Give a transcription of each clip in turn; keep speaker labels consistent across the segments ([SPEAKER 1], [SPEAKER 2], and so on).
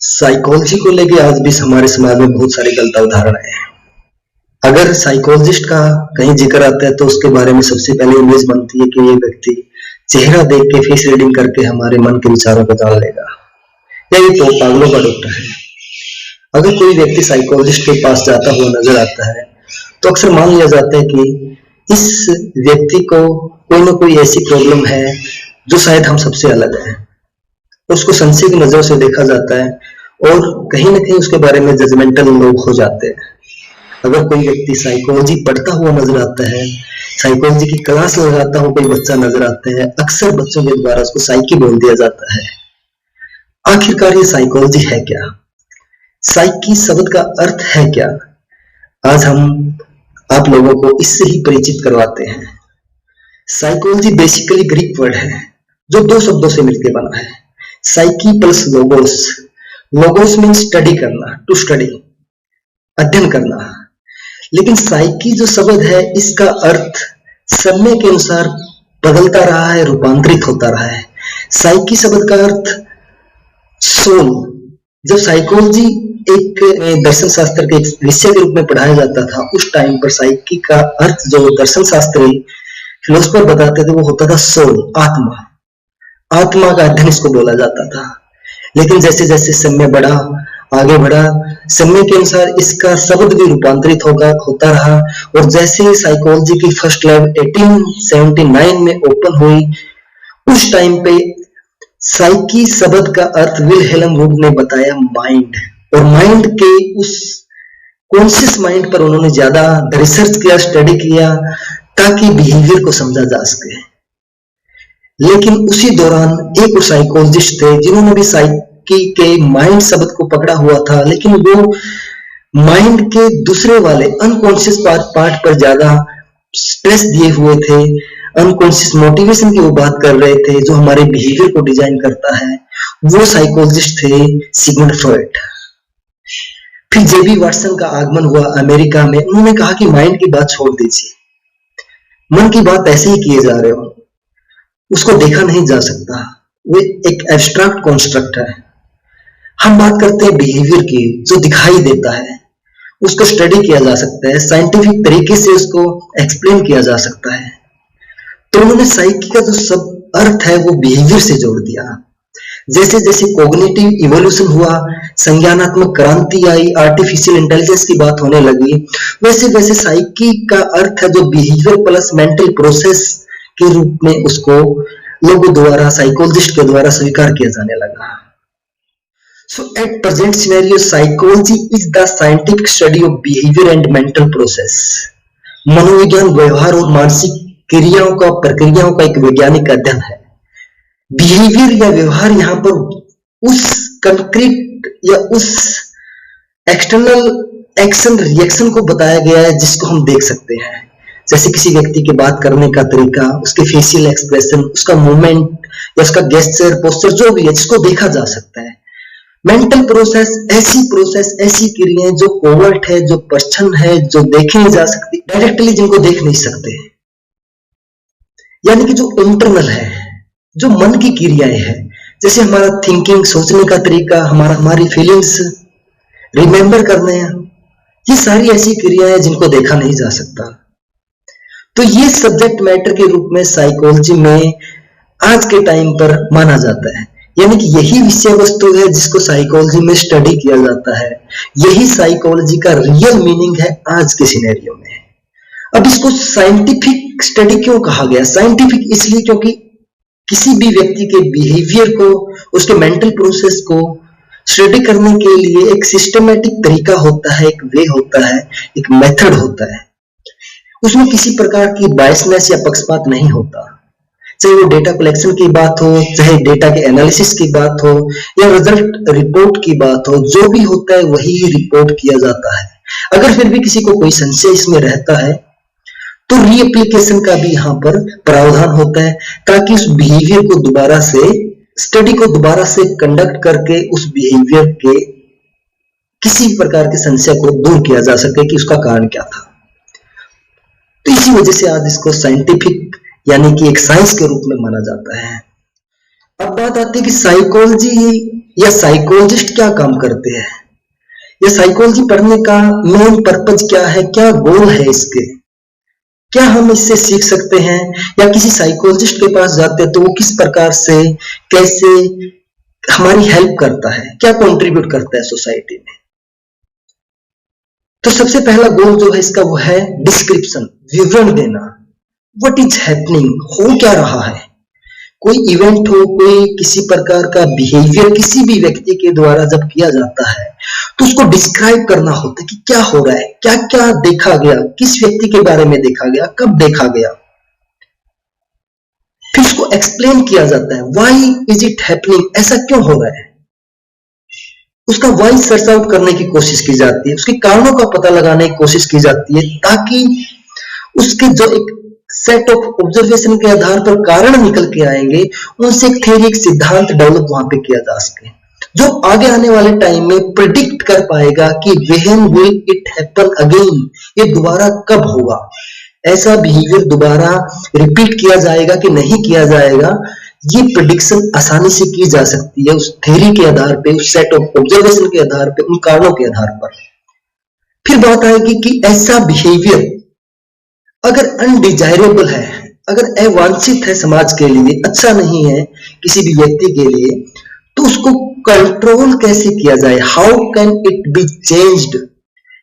[SPEAKER 1] Psychology को लेके आज भी हमारे समाज में बहुत सारी गलत अवधारणाएं हैं। अगर साइकोलॉजिस्ट का कहीं जिक्र आता है तो उसके बारे में सबसे पहले इमेज बनती है कि ये व्यक्ति चेहरा देख के फेस रीडिंग करके हमारे मन के विचारों को जान लेगा, या ये तो पागलों का डॉक्टर है। अगर कोई व्यक्ति साइकोलॉजिस्ट के पास जाता हुआ नजर आता है तो अक्सर मान लिया जाता है कि इस व्यक्ति को कोई ना कोई ऐसी प्रॉब्लम है जो शायद हम सबसे अलग है। उसको संशय की नजर से देखा जाता है और कहीं ना कहीं उसके बारे में जजमेंटल लोग हो जाते हैं। अगर कोई व्यक्ति साइकोलॉजी पढ़ता हुआ नजर आता है, साइकोलॉजी की क्लास लगाता हुआ कोई बच्चा नजर आता है, अक्सर बच्चों के द्वारा उसको साइकी बोल दिया जाता है। आखिरकार ये साइकोलॉजी है क्या? साइकी शब्द का अर्थ है क्या? आज हम आप लोगों को इससे ही परिचित करवाते हैं। साइकोलॉजी बेसिकली ग्रीक वर्ड है जो दो शब्दों से मिलकर बना है, psyche plus logos. Logos mean study करना, टू स्टडी, अध्ययन करना। लेकिन साइकी जो शब्द है इसका अर्थ समय के अनुसार बदलता रहा है, रूपांतरित होता रहा है। साइकी शब्द का अर्थ सोल। जब साइकोलॉजी एक दर्शन शास्त्र के एक विषय के रूप में पढ़ाया जाता था, उस टाइम पर साइकी का अर्थ जो दर्शन शास्त्री फिलोसफर बताते थे वो होता था सोल, आत्मा। आत्मा का अध्ययन इसको बोला जाता था। लेकिन जैसे जैसे समय बढ़ा, आगे बढ़ा, समय के अनुसार इसका शब्द भी रूपांतरित होता रहा। और जैसे ही साइकोलॉजी की फर्स्ट लैब 1879 में ओपन हुई, उस टाइम पे साइकी शब्द का अर्थ विल्हेल्म वुड ने बताया माइंड। और माइंड के उस कॉन्शियस माइंड पर उन्होंने ज्यादा रिसर्च किया, स्टडी किया, ताकि बिहेवियर को समझा जा सके। लेकिन उसी दौरान एक और साइकोलॉजिस्ट थे जिन्होंने भी साइकी के माइंड शब्द को पकड़ा हुआ था, लेकिन वो माइंड के दूसरे वाले अनकॉन्शियस पार्ट पर ज्यादा स्ट्रेस दिए हुए थे। अनकॉन्शियस मोटिवेशन की वो बात कर रहे थे जो हमारे बिहेवियर को डिजाइन करता है। वो साइकोलॉजिस्ट थे सिगमंड फ्रॉइड। फिर जेबी वाटसन का आगमन हुआ अमेरिका में। उन्होंने कहा कि माइंड की बात छोड़ दीजिए, मन की बात ऐसे ही किए जा रहे हो, उसको देखा नहीं जा सकता, वो एक एब्स्ट्रैक्ट कॉन्स्ट्रक्ट है। हम बात करते हैं बिहेवियर की, जो दिखाई देता है, उसको स्टडी किया जा सकता है, साइंटिफिक तरीके से उसको एक्सप्लेन किया जा सकता है। तो उन्होंने साइकी का जो सब अर्थ है वो बिहेवियर से जोड़ दिया। जैसे जैसे कॉग्निटिव इवोल्यूशन हुआ, संज्ञानात्मक क्रांति आई, आर्टिफिशियल इंटेलिजेंस की बात होने लगी, वैसे वैसे साइकी का अर्थ है जो बिहेवियर प्लस मेंटल प्रोसेस के रूप में उसको लोगों द्वारा, साइकोलॉजिस्ट के द्वारा स्वीकार किया जाने लगा। So at present scenario psychology is the scientific study of behaviour and mental process. मनोविज्ञान व्यवहार और मानसिक क्रियाओं का, प्रक्रियाओं का एक वैज्ञानिक अध्ययन है। बिहेवियर या व्यवहार यहाँ पर उस कंक्रीट या उस एक्सटर्नल एक्शन रिएक्शन को बताया गया है जिसको हम देख सकते हैं। जैसे किसी व्यक्ति के बात करने का तरीका, उसके फेशियल एक्सप्रेशन, उसका मूवमेंट या उसका गेस्चर, पोस्चर, जो भी है जिसको देखा जा सकता है। मेंटल प्रोसेस, ऐसी क्रियाएं जो कोवर्ट है, जो प्रच्छन्न है, जो देखी नहीं जा सकती डायरेक्टली, जिनको देख नहीं सकते, यानी कि जो इंटरनल है, जो मन की क्रियाएं हैं। जैसे हमारा थिंकिंग, सोचने का तरीका, हमारी फीलिंग्स, रिमेंबर करने, ये सारी ऐसी क्रियाएं हैं जिनको देखा नहीं जा सकता। तो ये सब्जेक्ट मैटर के रूप में साइकोलॉजी में आज के टाइम पर माना जाता है। यानी कि यही विषय वस्तु है जिसको साइकोलॉजी में स्टडी किया जाता है। यही साइकोलॉजी का रियल मीनिंग है आज के सिनेरियो में। अब इसको साइंटिफिक स्टडी क्यों कहा गया? साइंटिफिक इसलिए क्योंकि किसी भी व्यक्ति के बिहेवियर को, उसके मेंटल प्रोसेस को स्टडी करने के लिए एक सिस्टमेटिक तरीका होता है, एक वे होता है, एक मेथड होता है। उसमें किसी प्रकार की बायसनेस या पक्षपात नहीं होता। चाहे वो डेटा कलेक्शन की बात हो, चाहे डेटा के एनालिसिस की बात हो, या रिजल्ट रिपोर्ट की बात हो, जो भी होता है वही रिपोर्ट किया जाता है। अगर फिर भी किसी को कोई संशय इसमें रहता है तो रीएप्लीकेशन का भी यहाँ पर प्रावधान होता है, ताकि उस बिहेवियर को दोबारा से, स्टडी को दोबारा से कंडक्ट करके उस बिहेवियर के किसी प्रकार के संशय को दूर किया जा सके कि उसका कारण क्या था। तो इसी वजह से आज इसको साइंटिफिक यानी कि एक साइंस के रूप में माना जाता है। अब बात आती है कि साइकोलॉजी या साइकोलॉजिस्ट क्या काम करते हैं, या साइकोलॉजी पढ़ने का मेन पर्पज क्या है, क्या गोल है इसके, क्या हम इससे सीख सकते हैं, या किसी साइकोलॉजिस्ट के पास जाते हैं तो वो किस प्रकार से कैसे हमारी हेल्प करता है, क्या कंट्रीब्यूट करता है सोसाइटी में। तो सबसे पहला गोल जो है इसका वो है डिस्क्रिप्शन, विवरण देना। व्हाट इज हैपनिंग, हो क्या रहा है, कोई इवेंट हो, कोई किसी प्रकार का बिहेवियर किसी भी व्यक्ति के द्वारा जब किया जाता है तो उसको डिस्क्राइब करना होता है कि क्या हो रहा है, क्या क्या देखा गया, किस व्यक्ति के बारे में देखा गया, कब देखा गया। फिर उसको एक्सप्लेन किया जाता है, व्हाई इज इट हैपनिंग, ऐसा क्यों हो रहा है, उसका व्हाई सर्च आउट करने की कोशिश की जाती है, उसके कारणों का पता लगाने की कोशिश की जाती है, ताकि उसके जो एक सेट ऑफ ऑब्जर्वेशन के आधार पर कारण निकल के आएंगे, उनसे एक थ्योरी, एक सिद्धांत डेवलप वहां पे किया जा सके, जो आगे आने वाले टाइम में प्रिडिक्ट कर पाएगा कि when will it happen again, ये दोबारा कब होगा, ऐसा बिहेवियर दोबारा रिपीट किया जाएगा कि नहीं किया जाएगा। ये प्रिडिक्शन आसानी से की जा सकती है उस थ्योरी के आधार पे, उस सेट ऑफ ऑब्जर्वेशन के आधार पे, उन कारणों के आधार पर। फिर बात आएगी कि ऐसा बिहेवियर अगर अनडिजायरेबल है, अगर अवांछित है समाज के लिए, अच्छा नहीं है किसी भी व्यक्ति के लिए, तो उसको कंट्रोल कैसे किया जाए, how can it be changed,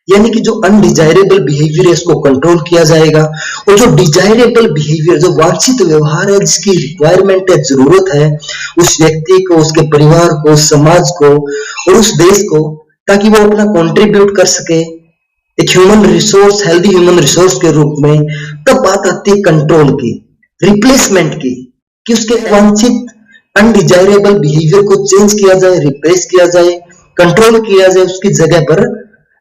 [SPEAKER 1] यानी कि जो अनडिजायरेबल बिहेवियर है उसको कंट्रोल किया जाएगा, और जो डिजायरेबल बिहेवियर, जो वांछित व्यवहार है, जिसकी रिक्वायरमेंट है, जरूरत है उस व्यक्ति को, उसके परिवार को, समाज को और उस देश को, ताकि वो अपना कंट्रीब्यूट कर सके एक human resource, healthy human resource के रूप में। तब बात आती है कंट्रोल की, रिप्लेसमेंट की, कि उसके वांछित अनडिजायरेबल बिहेवियर को चेंज किया जाए, रिप्लेस किया जाए, कंट्रोल किया जाए, उसकी जगह पर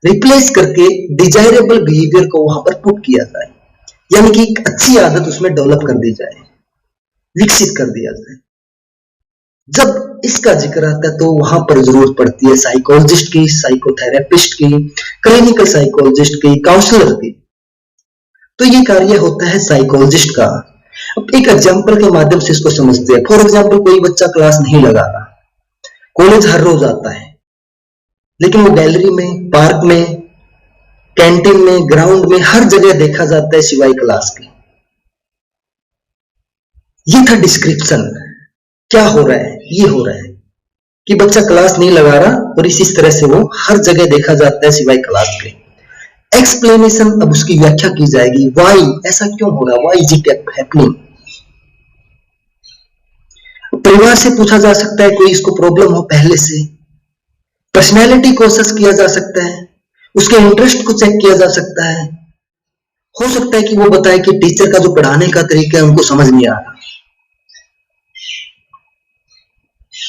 [SPEAKER 1] रिप्लेस करके डिजायरेबल बिहेवियर को वहां पर पुट किया जाए, यानी कि एक अच्छी आदत उसमें डेवलप कर दी जाए, विकसित कर दिया जाए। जब इसका जिक्र आता है तो वहां पर जरूरत पड़ती है साइकोलॉजिस्ट की, साइकोथेरेपिस्ट की, क्लिनिकल साइकोलॉजिस्ट की, काउंसलर की। तो ये कार्य होता है साइकोलॉजिस्ट का। अब एक एग्जांपल के माध्यम से इसको समझते हैं। फॉर एग्जांपल, कोई बच्चा क्लास नहीं लगा रहा, कॉलेज हर रोज आता है, लेकिन वो गैलरी में, पार्क में, कैंटीन में, ग्राउंड में, हर जगह देखा जाता है सिवाय क्लास के। ये था डिस्क्रिप्शन, क्या हो रहा है, ये हो रहा है कि बच्चा क्लास नहीं लगा रहा और इसी तरह से वो हर जगह देखा जाता है सिवाय क्लास के। एक्सप्लेनेशन, अब उसकी व्याख्या की जाएगी, व्हाई, ऐसा क्यों हो रहा, व्हाई इज इट हैपनिंग। परिवार से पूछा जा सकता है, कोई इसको प्रॉब्लम हो पहले से, पर्सनैलिटी को असेस किया जा सकता है, उसके इंटरेस्ट को चेक किया जा सकता है। हो सकता है कि वो बताए कि टीचर का जो पढ़ाने का तरीका है उनको समझ नहीं आ रहा।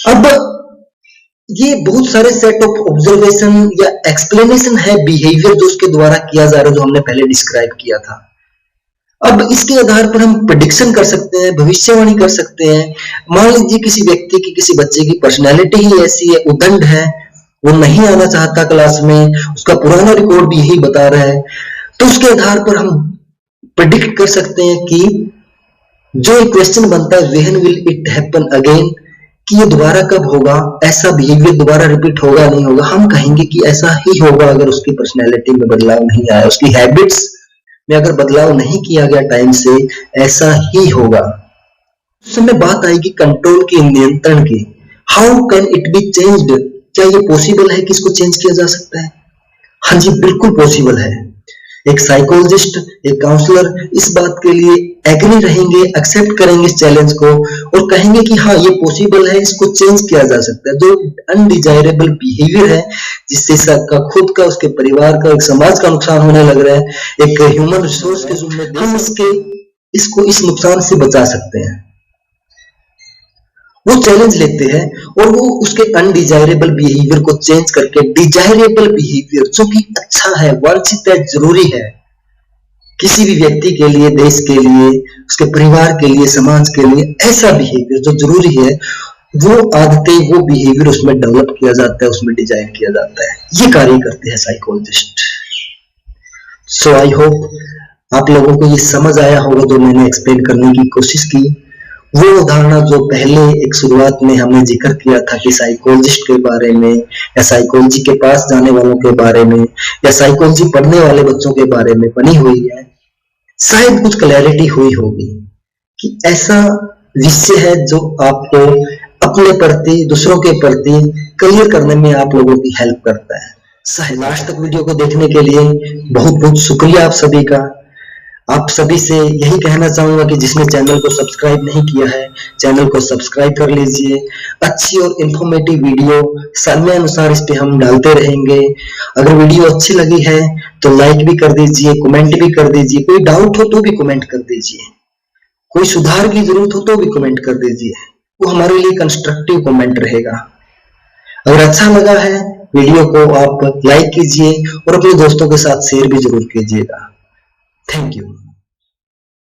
[SPEAKER 1] अब ये बहुत सारे सेट ऑफ ऑब्जर्वेशन या एक्सप्लेनेशन है बिहेवियर जो उसके द्वारा किया जा रहा है, जो हमने पहले डिस्क्राइब किया था। अब इसके आधार पर हम प्रेडिक्शन कर सकते हैं, भविष्यवाणी कर सकते हैं। मान लीजिए किसी व्यक्ति की, किसी बच्चे की पर्सनैलिटी ही ऐसी है, उदंड है, वो नहीं आना चाहता क्लास में, उसका पुराना रिकॉर्ड भी यही बता रहा है, तो उसके आधार पर हम प्रेडिक्ट कर सकते हैं कि जो एक क्वेश्चन बनता है, when will it happen again, कि ये दोबारा कब होगा, ऐसा बिहेवियर दोबारा रिपीट होगा नहीं होगा। हम कहेंगे कि ऐसा ही होगा अगर उसकी पर्सनैलिटी में बदलाव नहीं आया, उसकी हैबिट्स में अगर बदलाव नहीं किया गया टाइम से, ऐसा ही होगा। उस समय बात आएगी कंट्रोल की, नियंत्रण की। How can it be changed, क्या ये पॉसिबल है कि इसको चेंज किया जा सकता है? हाँ जी, बिल्कुल पॉसिबल है। एक साइकोलॉजिस्ट, एक काउंसलर इस बात के लिए एग्री रहेंगे, एक्सेप्ट करेंगे इस चैलेंज को और कहेंगे कि हाँ ये पॉसिबल है, इसको चेंज किया जा सकता है। जो अनडिजायरेबल बिहेवियर है, जिससे सबका, खुद का, उसके परिवार का, एक समाज का नुकसान होने लग रहा है, एक ह्यूमन रिसोर्स के रूप में, हम इसको इस नुकसान से बचा सकते हैं। वो चैलेंज लेते हैं और वो उसके अनडिजायरेबल बिहेवियर को चेंज करके डिजायरेबल बिहेवियर, जो कि अच्छा है, वांछित है, जरूरी है किसी भी व्यक्ति के लिए, देश के लिए, उसके परिवार के लिए, समाज के लिए, ऐसा बिहेवियर जो जरूरी है, वो आदतें, वो बिहेवियर उसमें डेवलप किया जाता है, उसमें डिजाइन किया जाता है। ये कार्य करते हैं साइकोलॉजिस्ट। सो आई होप आप लोगों को ये समझ आया होगा जो मैंने एक्सप्लेन करने की कोशिश की, वो उदाहरण जो पहले एक शुरुआत में हमने जिक्र किया था कि साइकोलॉजिस्ट के बारे में या साइकोलॉजी के पास जाने वालों के बारे में या साइकोलॉजी पढ़ने वाले बच्चों के बारे में बनी हुई है, शायद कुछ क्लैरिटी हुई होगी कि ऐसा विषय है जो आपको अपने प्रति, दूसरों के प्रति क्लियर करने में आप लोगों की हेल्प करता है। लास्ट तक वीडियो को देखने के लिए बहुत बहुत शुक्रिया आप सभी का। आप सभी से यही कहना चाहूंगा कि जिसने चैनल को सब्सक्राइब नहीं किया है, चैनल को सब्सक्राइब कर लीजिए। अच्छी और इंफॉर्मेटिव वीडियो समय अनुसार इस पे हम डालते रहेंगे। अगर वीडियो अच्छी लगी है तो लाइक भी कर दीजिए, कमेंट भी कर दीजिए। कोई डाउट हो तो भी कमेंट कर दीजिए, कोई सुधार की जरूरत हो तो भी कमेंट कर दीजिए, वो हमारे लिए कंस्ट्रक्टिव कमेंट रहेगा। अगर अच्छा लगा है वीडियो को आप लाइक कीजिए और अपने दोस्तों के साथ शेयर भी जरूर कीजिएगा। Thank you.